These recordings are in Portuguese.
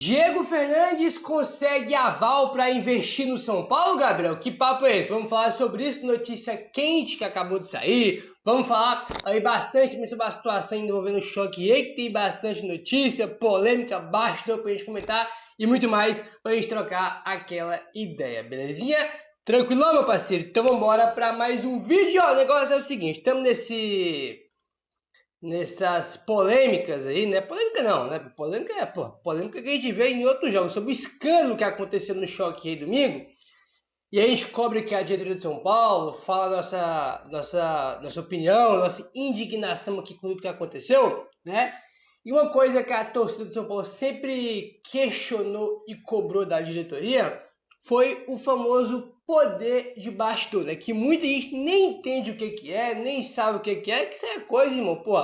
Diego Fernandes consegue aval para investir no São Paulo, Gabriel? Que papo é esse? Vamos falar sobre isso, notícia quente que acabou de sair. Vamos falar aí bastante também sobre a situação envolvendo o Choque, que tem bastante notícia, polêmica, bastante pra gente comentar e muito mais pra gente trocar aquela ideia, belezinha? Tranquilão, meu parceiro? Então vamos embora para mais um vídeo. Ó, o negócio é o seguinte, estamos nessas polêmicas aí, né? Polêmica não, né? Polêmica é, polêmica que a gente vê em outros jogos, sobre o escândalo que aconteceu no Choque aí domingo. E aí a gente cobre que a diretoria de São Paulo, fala nossa opinião, nossa indignação aqui com tudo que aconteceu, né? E uma coisa que a torcida de São Paulo sempre questionou e cobrou da diretoria foi o famoso poder de bastidor, né? Que muita gente nem entende o que é, nem sabe o que é, que isso é coisa, irmão. Pô,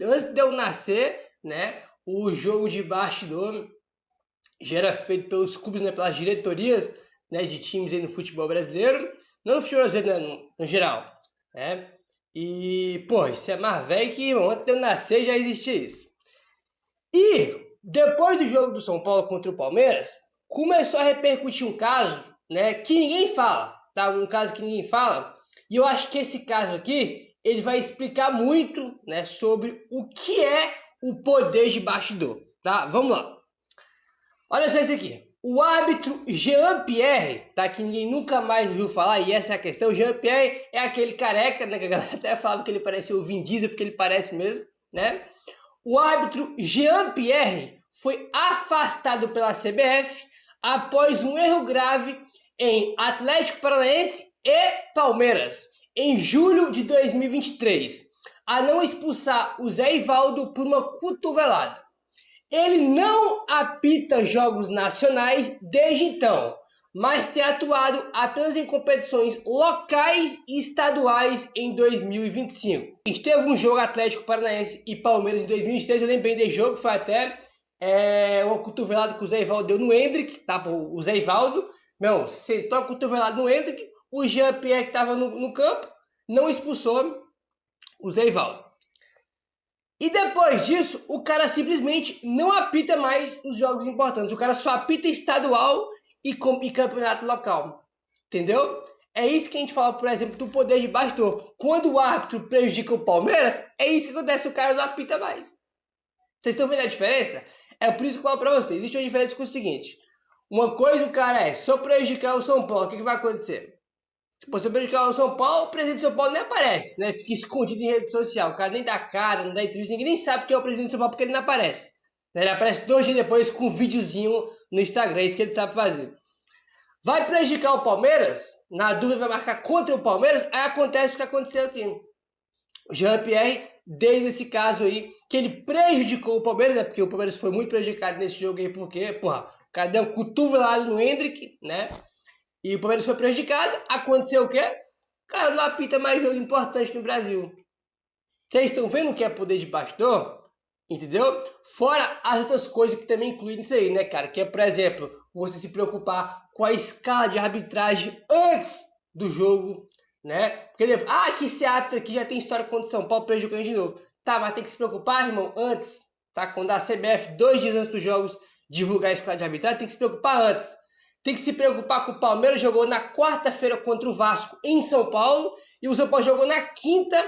antes de eu nascer, né? O jogo de bastidor já era feito pelos clubes, né? Pelas diretorias, né? De times aí no futebol brasileiro. Não no futebol brasileiro, né? No geral, né? E, pô, isso é mais velho que, irmão, antes de eu nascer já existia isso. E depois do jogo do São Paulo contra o Palmeiras, começou a repercutir um caso, né, que ninguém fala, tá? Um caso que ninguém fala. E eu acho que esse caso aqui, ele vai explicar muito, né, sobre o que é o poder de bastidor, tá? Vamos lá. Olha só esse aqui. O árbitro Jean-Pierre, tá? Que ninguém nunca mais viu falar, e essa é a questão. O Jean-Pierre é aquele careca, né? Que a galera até falava que ele parecia o Vin Diesel, porque ele parece mesmo, né? O árbitro Jean-Pierre foi afastado pela CBF após um erro grave em Atlético Paranaense e Palmeiras, em julho de 2023, a não expulsar o Zé Ivaldo por uma cotovelada. Ele não apita jogos nacionais desde então, mas tem atuado apenas em competições locais e estaduais em 2025. Teve um jogo Atlético Paranaense e Palmeiras em 2023, eu lembrei desse jogo, foi até uma cotovelada que o Zé Ivaldo deu no Hendrick, tá? O Zé Ivaldo, meu, sentou a cotovelada no Hendrick, o Jean-Pierre que estava no campo, não expulsou o Zé Ivaldo. E depois disso, o cara simplesmente não apita mais os jogos importantes. O cara só apita estadual e campeonato local. Entendeu? É isso que a gente fala, por exemplo, do poder de bastidor. Quando o árbitro prejudica o Palmeiras, é isso que acontece, o cara não apita mais. Vocês estão vendo a diferença? É por isso que eu falo pra vocês. Existe uma diferença com o seguinte. Uma coisa o cara é, se eu prejudicar o São Paulo, o que vai acontecer? Tipo, se eu prejudicar o São Paulo, o presidente do São Paulo nem aparece, né? Fica escondido em rede social. O cara nem dá cara, não dá entrevista, ninguém nem sabe quem é o presidente do São Paulo porque ele não aparece. Ele aparece 2 dias depois com um videozinho no Instagram, isso que ele sabe fazer. Vai prejudicar o Palmeiras? Na dúvida vai marcar contra o Palmeiras? Aí acontece o que aconteceu aqui. O Jean-Pierre, desde esse caso aí, que ele prejudicou o Palmeiras, né? Porque o Palmeiras foi muito prejudicado nesse jogo aí, porque, porra, o cara deu um cotovelado no Hendrick, né? E o Palmeiras foi prejudicado. Aconteceu o quê? Cara, não apita mais jogo importante no Brasil. Vocês estão vendo o que é poder de bastidor? Entendeu? Fora as outras coisas que também incluem isso aí, né, cara? Que é, por exemplo, você se preocupar com a escala de arbitragem antes do jogo, né? Porque, que esse árbitro aqui já tem história contra o São Paulo prejudicando de novo. Tá, mas tem que se preocupar, irmão, antes, tá? Quando a CBF, 2 dias antes dos jogos, divulgar a escala de arbitragem, tem que se preocupar antes. Tem que se preocupar que o Palmeiras jogou na quarta-feira contra o Vasco em São Paulo e o São Paulo jogou na quinta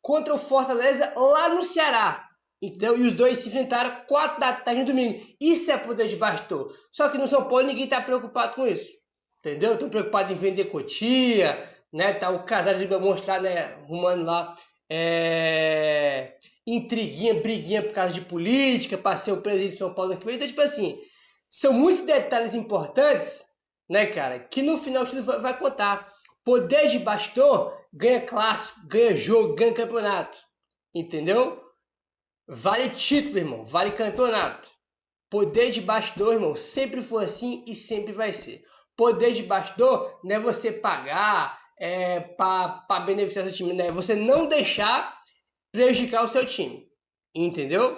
contra o Fortaleza lá no Ceará. Então, e os dois se enfrentaram 4 da tarde no domingo. Isso é poder de bastidor. Só que no São Paulo ninguém está preocupado com isso. Entendeu? Estão preocupados em vender cotia, né? Tá o Casares de Belmonte lá, né? Arrumando lá intriguinha, briguinha por causa de política, para ser o presidente de São Paulo que vem. Então, tipo assim, são muitos detalhes importantes, né, cara, que no final tudo vai contar. Poder de bastidor ganha clássico, ganha jogo, ganha campeonato. Entendeu? Vale título, irmão, vale campeonato. Poder de bastidor, irmão, sempre foi assim e sempre vai ser. Poder de bastidor não é você pagar para beneficiar seu time, né? É você não deixar prejudicar o seu time. Entendeu?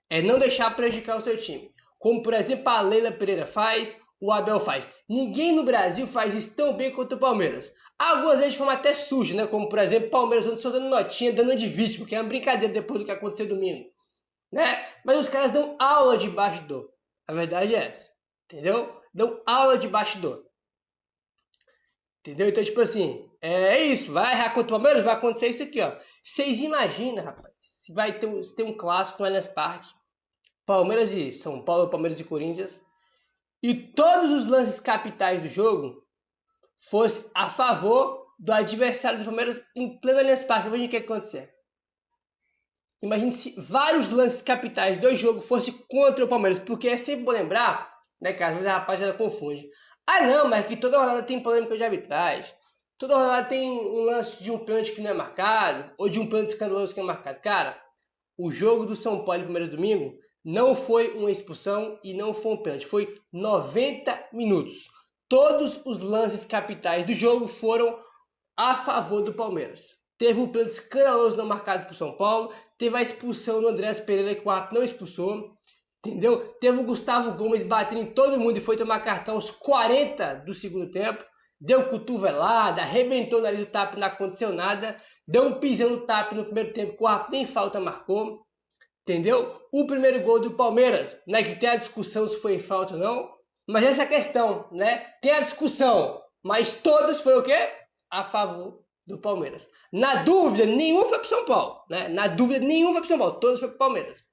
É não deixar prejudicar o seu time. Como, por exemplo, a Leila Pereira faz, o Abel faz. Ninguém no Brasil faz isso tão bem quanto o Palmeiras. Algumas vezes de forma até suja, né? Como, por exemplo, o Palmeiras soltando notinha, dando de vítima, que é uma brincadeira depois do que aconteceu domingo, né? Mas os caras dão aula de bastidor. A verdade é essa, entendeu? Dão aula de bastidor. Entendeu? Então, tipo assim, é isso, vai errar contra o Palmeiras, vai acontecer isso aqui, ó. Vocês imaginam, rapaz, se tem um clássico no Allianz Parque, Palmeiras e São Paulo, Palmeiras e Corinthians, e todos os lances capitais do jogo fosse a favor do adversário do Palmeiras em pleno Allianz Parque. Imagina o que ia acontecer. Imagine se vários lances capitais do jogo fossem contra o Palmeiras, porque é sempre bom lembrar, né, cara, às vezes a rapaziada confunde. Ah não, mas que toda rodada tem polêmica de arbitragem. Toda rodada tem um lance de um pênalti que não é marcado, ou de um pênalti escandaloso que não é marcado. Cara, o jogo do São Paulo no primeiro domingo não foi uma expulsão e não foi um pênalti, foi 90 minutos. Todos os lances capitais do jogo foram a favor do Palmeiras. Teve um pênalti escandaloso não marcado por São Paulo, teve a expulsão do Andrés Pereira que o árbitro não expulsou, entendeu? Teve o Gustavo Gomes batendo em todo mundo e foi tomar cartão aos 40 do segundo tempo, deu cotovelada, arrebentou o nariz do tapa, não aconteceu nada, deu um pisão no tapa no primeiro tempo que o árbitro nem falta marcou, entendeu? O primeiro gol do Palmeiras, né, que tem a discussão se foi falta ou não, mas essa é a questão, né? Tem a discussão, mas todas foram o quê? A favor do Palmeiras. Na dúvida, nenhum foi pro São Paulo, né? Na dúvida, nenhum foi pro São Paulo, todos foram pro Palmeiras.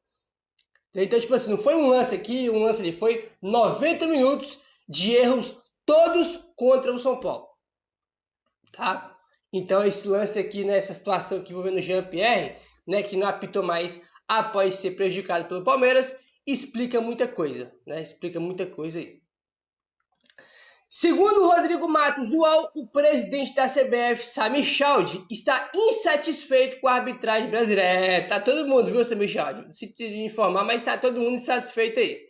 Então, tipo assim, não foi um lance aqui, um lance ali, foi 90 minutos de erros, todos contra o São Paulo, tá? Então, esse lance aqui, né, essa situação aqui envolvendo o Jean-Pierre, né, que não apitou mais após ser prejudicado pelo Palmeiras, explica muita coisa, né? Explica muita coisa aí. Segundo o Rodrigo Matos do UOL, o presidente da CBF, Samir Chaldi, está insatisfeito com a arbitragem brasileira. Tá todo mundo, viu, Samir Chaldi? Se te informar, mas tá todo mundo insatisfeito aí.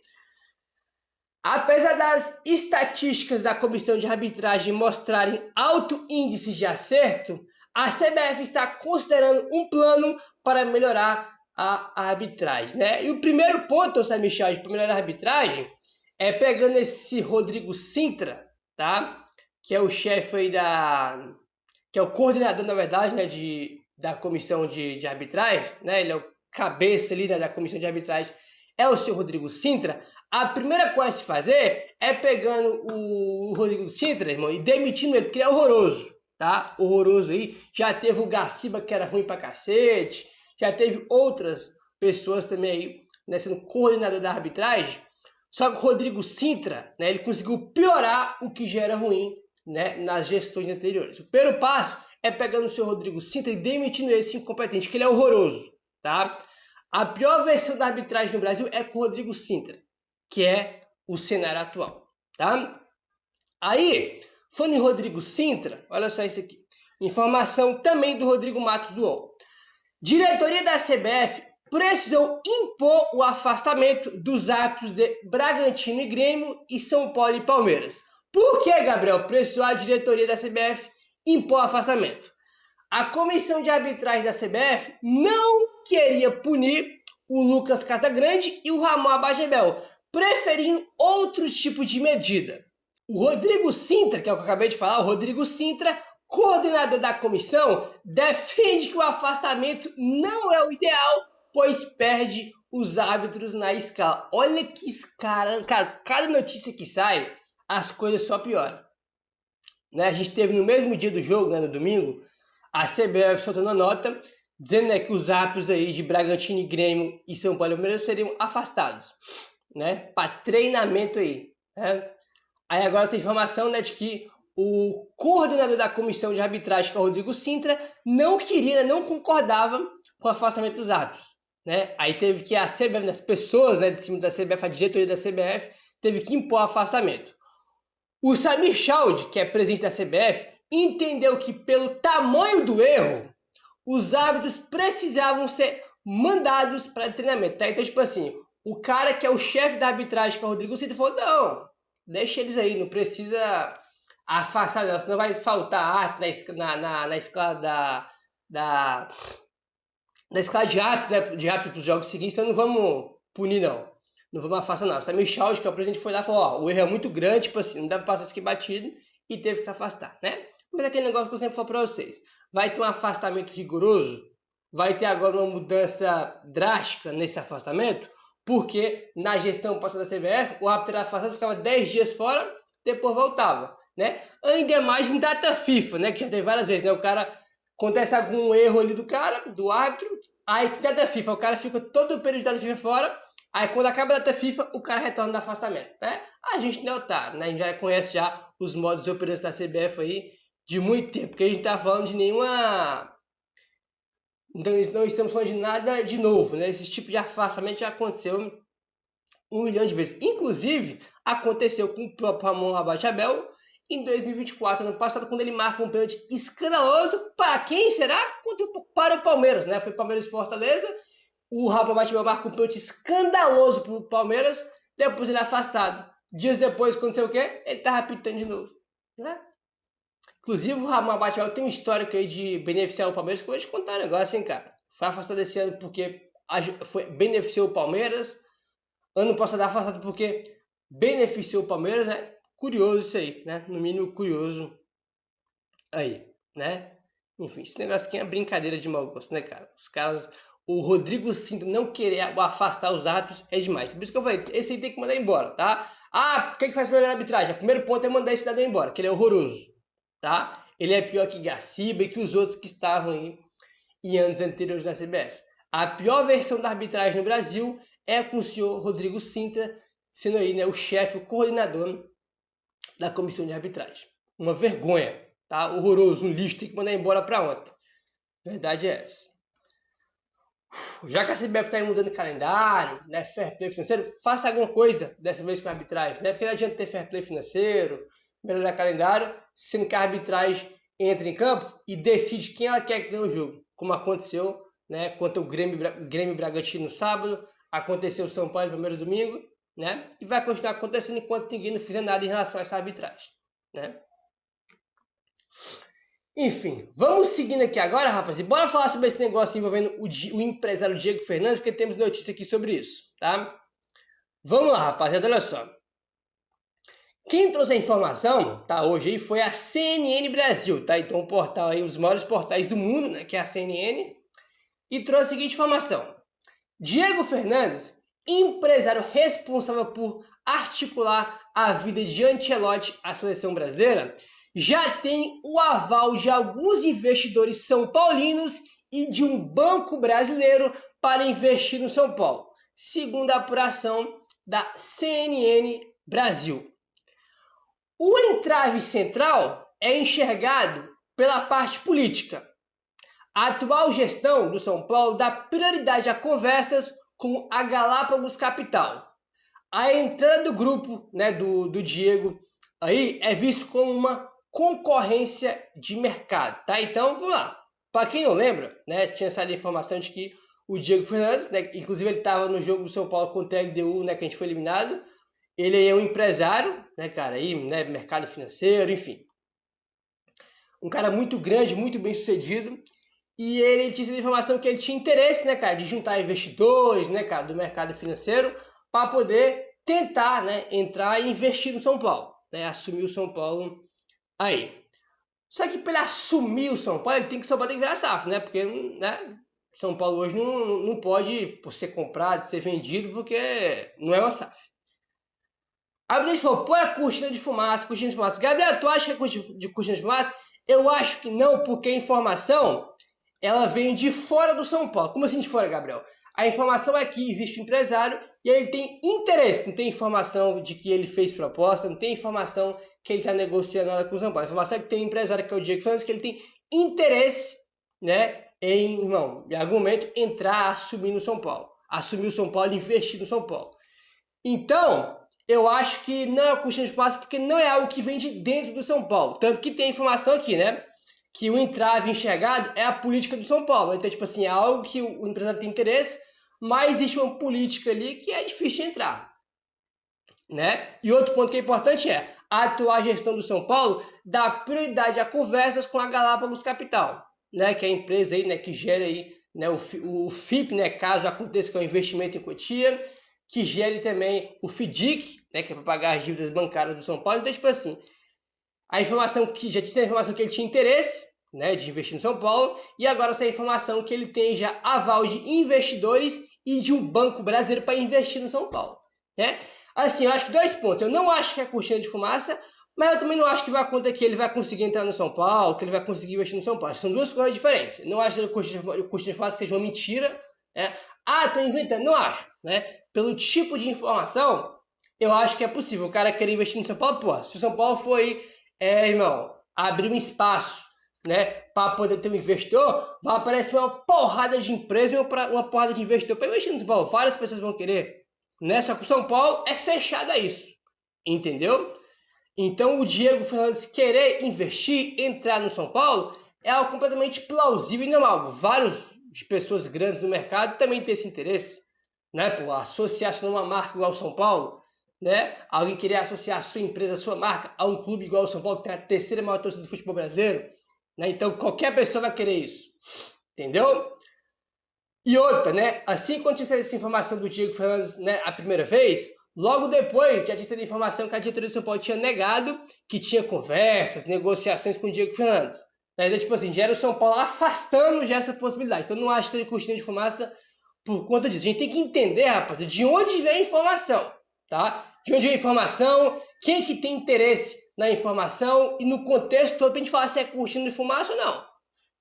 Apesar das estatísticas da comissão de arbitragem mostrarem alto índice de acerto, a CBF está considerando um plano para melhorar a arbitragem, né? E o primeiro ponto, Samir Chaldi, para melhorar a arbitragem é pegando esse Rodrigo Sintra, tá? Que é o chefe aí que é o coordenador, na verdade, né, da comissão de arbitragem, né? Ele é o cabeça ali, né, da comissão de arbitragem, é o seu Rodrigo Sintra. A primeira coisa a se fazer é pegando o Rodrigo Sintra, irmão, e demitindo ele, porque ele é horroroso, tá? Horroroso aí. Já teve o Gaciba, que era ruim pra cacete, já teve outras pessoas também aí, né, sendo coordenador da arbitragem. Só que o Rodrigo Sintra, né, ele conseguiu piorar o que já era ruim, né, nas gestões anteriores. O primeiro passo é pegando o seu Rodrigo Sintra e demitindo esse incompetente, que ele é horroroso, tá? A pior versão da arbitragem no Brasil é com o Rodrigo Sintra, que é o cenário atual, tá? Aí, falando em Rodrigo Sintra, olha só isso aqui. Informação também do Rodrigo Matos do UOL. Diretoria da CBF precisou impor o afastamento dos árbitros de Bragantino e Grêmio e São Paulo e Palmeiras. Por que, Gabriel, precisou a diretoria da CBF impor o afastamento? A comissão de arbitragem da CBF não queria punir o Lucas Casagrande e o Ramon Abagembel, preferindo outros tipos de medida. O Rodrigo Sintra, que é o que eu acabei de falar, o Rodrigo Sintra, coordenador da comissão, defende que o afastamento não é o ideal, pois perde os árbitros na escala. Olha que cara, cada notícia que sai, as coisas só pioram. Né? A gente teve no mesmo dia do jogo, né, no domingo, a CBF soltando a nota, dizendo, né, que os árbitros aí de Bragantino e Grêmio e São Paulo e Palmeiras seriam afastados, né, para treinamento aí. Né? Aí agora tem informação, né, de que o coordenador da comissão de arbitragem, que é o Rodrigo Sintra, não queria, não concordava com o afastamento dos árbitros. Né? Aí teve que a CBF, as pessoas, né, de cima da CBF, a diretoria da CBF, teve que impor o afastamento. O Samir Chaldi, que é presidente da CBF, entendeu que pelo tamanho do erro, os árbitros precisavam ser mandados para treinamento. Tá? Então, tipo assim, o cara que é o chefe da arbitragem, que é o Rodrigo Sintra, falou, não, deixa eles aí, não precisa afastar não, senão vai faltar arte na escala da escala de árbitro para os jogos seguintes, então não vamos punir não. Não vamos afastar não. O Samir Chaldi, que é o presidente, foi lá e falou, ó, o erro é muito grande, tipo assim, não dá para passar isso aqui batido, e teve que afastar, né? Mas aquele negócio que eu sempre falo para vocês, vai ter um afastamento rigoroso, vai ter agora uma mudança drástica nesse afastamento, porque na gestão passada da CBF, o árbitro era afastado, ficava 10 dias fora, depois voltava, né? Ainda mais em data FIFA, né? Que já teve várias vezes, né? O cara, acontece algum erro ali do cara, do árbitro, aí data FIFA, o cara fica todo o período de data FIFA fora, aí quando acaba a data FIFA, o cara retorna do afastamento, né? A gente não é otário, né? A gente já conhece já os modos operantes da CBF aí de muito tempo, porque a gente tá falando de nenhuma... Não estamos falando de nada de novo, né? Esse tipo de afastamento já aconteceu 1 milhão de vezes. Inclusive, aconteceu com o próprio Ramon Abate-Abel em 2024, ano passado, quando ele marca um pênalti escandaloso. Para quem será? Para o Palmeiras, né? Foi Palmeiras e Fortaleza. O Ramon Abate-Abel marca um pênalti escandaloso para o Palmeiras. Depois ele é afastado. Dias depois, aconteceu o quê? Ele tá apitando de novo, né? Inclusive, o Ramon Abate-Abel tem um histórico aí de beneficiar o Palmeiras, que eu vou te contar um negócio, hein, cara. Foi afastado esse ano porque beneficiou o Palmeiras. Ano passado afastado porque beneficiou o Palmeiras, né? Curioso isso aí, né? No mínimo curioso aí, né? Enfim, esse negócio aqui é brincadeira de mau gosto, né, cara? Os caras... O Rodrigo Sintra não querer afastar os árbitros é demais. Por isso que eu falei, esse aí tem que mandar embora, tá? Ah, o que faz melhor a arbitragem? O primeiro ponto é mandar esse cidadão embora, que ele é horroroso, tá? Ele é pior que Gaciba e que os outros que estavam aí em anos anteriores na CBF. A pior versão da arbitragem no Brasil é com o senhor Rodrigo Sintra, sendo aí, né, o chefe, o coordenador da comissão de arbitragem. Uma vergonha, tá? Horroroso, um lixo, tem que mandar embora pra ontem. Verdade é essa. Já que a CBF está mudando calendário, né, fair play financeiro, faça alguma coisa dessa vez com a arbitragem, né? Porque não adianta ter fair play financeiro, melhorar calendário, sendo que a arbitragem entra em campo e decide quem ela quer que ganhe o jogo, como aconteceu, né, contra o Grêmio Bragantino no sábado, aconteceu o São Paulo no primeiro domingo, né? E vai continuar acontecendo enquanto ninguém não fizer nada em relação a essa arbitragem, né? Enfim, vamos seguindo aqui agora, rapaz, e bora falar sobre esse negócio envolvendo o empresário Diego Fernandes, porque temos notícia aqui sobre isso, tá? Vamos lá, rapaziada, olha só. Quem trouxe a informação, tá, hoje aí foi a CNN Brasil, tá? Então o portal aí, os maiores portais do mundo, né, que é a CNN, e trouxe a seguinte informação. Diego Fernandes, empresário responsável por articular a vida de Ancelotti à seleção brasileira, já tem o aval de alguns investidores são paulinos e de um banco brasileiro para investir no São Paulo, segundo a apuração da CNN Brasil. O entrave central é enxergado pela parte política. A atual gestão do São Paulo dá prioridade a conversas com a Galápagos Capital. A entrada do grupo, né, do Diego aí é visto como uma concorrência de mercado, tá? Então, vamos lá. Para quem não lembra, né, tinha saído a informação de que o Diego Fernandes, né, inclusive ele estava no jogo do São Paulo contra a LDU, né, que a gente foi eliminado. Ele é um empresário, né, cara, aí, né, mercado financeiro, enfim. Um cara muito grande, muito bem sucedido. E ele tinha essa informação que ele tinha interesse, né, cara, de juntar investidores, né, cara, do mercado financeiro para poder tentar, né, entrar e investir no São Paulo, né, assumir o São Paulo aí. Só que para ele assumir o São Paulo, ele tem que virar SAF, né, porque, né, São Paulo hoje não pode ser comprado, ser vendido, porque não é uma SAF. Aí a gente falou, pô, é cortina de fumaça. Gabriel, tu acha que é cortina de fumaça? Eu acho que não, porque a informação, ela vem de fora do São Paulo. Como assim de fora, Gabriel? A informação é que existe um empresário e ele tem interesse. Não tem informação de que ele fez proposta, não tem informação que ele está negociando nada com o São Paulo. A informação é que tem um empresário que é o Diego Fernandes, que ele tem interesse, né, em, em algum momento, entrar, assumir no São Paulo. Assumir o São Paulo e investir no São Paulo. Então, eu acho que não é cortina de fumaça porque não é algo que vem de dentro do São Paulo. Tanto que tem informação aqui, né? Que o entrave enxergado é a política do São Paulo. Então, tipo assim, é algo que o empresário tem interesse, mas existe uma política ali que é difícil de entrar, né? E outro ponto que é importante é a atual gestão do São Paulo dá prioridade a conversas com a Galápagos Capital, né? Que é a empresa aí, né, que gera aí, né, o FIP, né, caso aconteça que é um investimento em Cotia, que gere também o FIDIC, né, que é para pagar as dívidas bancárias do São Paulo. Então, tipo assim, a informação que já tinha a informação que ele tinha interesse, né, de investir no São Paulo, e agora essa informação que ele tem já aval de investidores e de um banco brasileiro para investir no São Paulo, né? Assim, eu acho que 2 pontos. Eu não acho que é cortina de fumaça, mas eu também não acho que vai acontecer que ele vai conseguir entrar no São Paulo, que ele vai conseguir investir no São Paulo. São duas coisas diferentes. Eu não acho que a cortina de fumaça seja uma mentira, né? Ah, tô inventando. Não acho, né? Pelo tipo de informação, eu acho que é possível o cara querer investir no São Paulo. Pô, se o São Paulo foi, irmão, abrir um espaço, né, para poder ter um investidor, vai aparecer uma porrada de empresa, uma porrada de investidor para investir no São Paulo. Várias pessoas vão querer, né? Só que o São Paulo é fechado a isso, entendeu? Então o Diego Fernandes querer investir, entrar no São Paulo, é algo completamente plausível e normal. Várias pessoas grandes no mercado também têm esse interesse, né? Por associar-se numa marca igual ao São Paulo, né? Alguém querer associar a sua empresa, a sua marca a um clube igual ao São Paulo, que tem a terceira maior torcida do futebol brasileiro, né? Então qualquer pessoa vai querer isso, entendeu? E outra, né? Assim quando tinha essa informação do Diego Fernandes, né, a primeira vez, logo depois já tinha sido informação que a diretoria do São Paulo tinha negado que tinha conversas, negociações com o Diego Fernandes. Então, tipo assim, já era o São Paulo afastando já essa possibilidade. Então não acho que seja cortina de fumaça por conta disso. A gente tem que entender, rapaz, de onde vem a informação, tá? De onde vem a informação, quem que tem interesse na informação e no contexto todo pra gente falar se é cortina de fumaça ou não,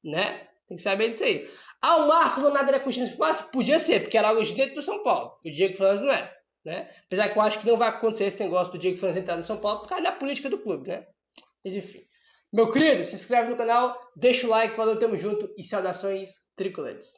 né? Tem que saber disso aí. Ah, o Marcos Leonardo era cortina de fumaça? Podia ser, porque era algo de dentro do São Paulo. O Diego Fernandes não é, né? Apesar que eu acho que não vai acontecer esse negócio do Diego Fernandes entrar no São Paulo por causa da política do clube, né? Mas enfim. Meu querido, se inscreve no canal, deixa o like, valeu, tamo junto e saudações tricoletes.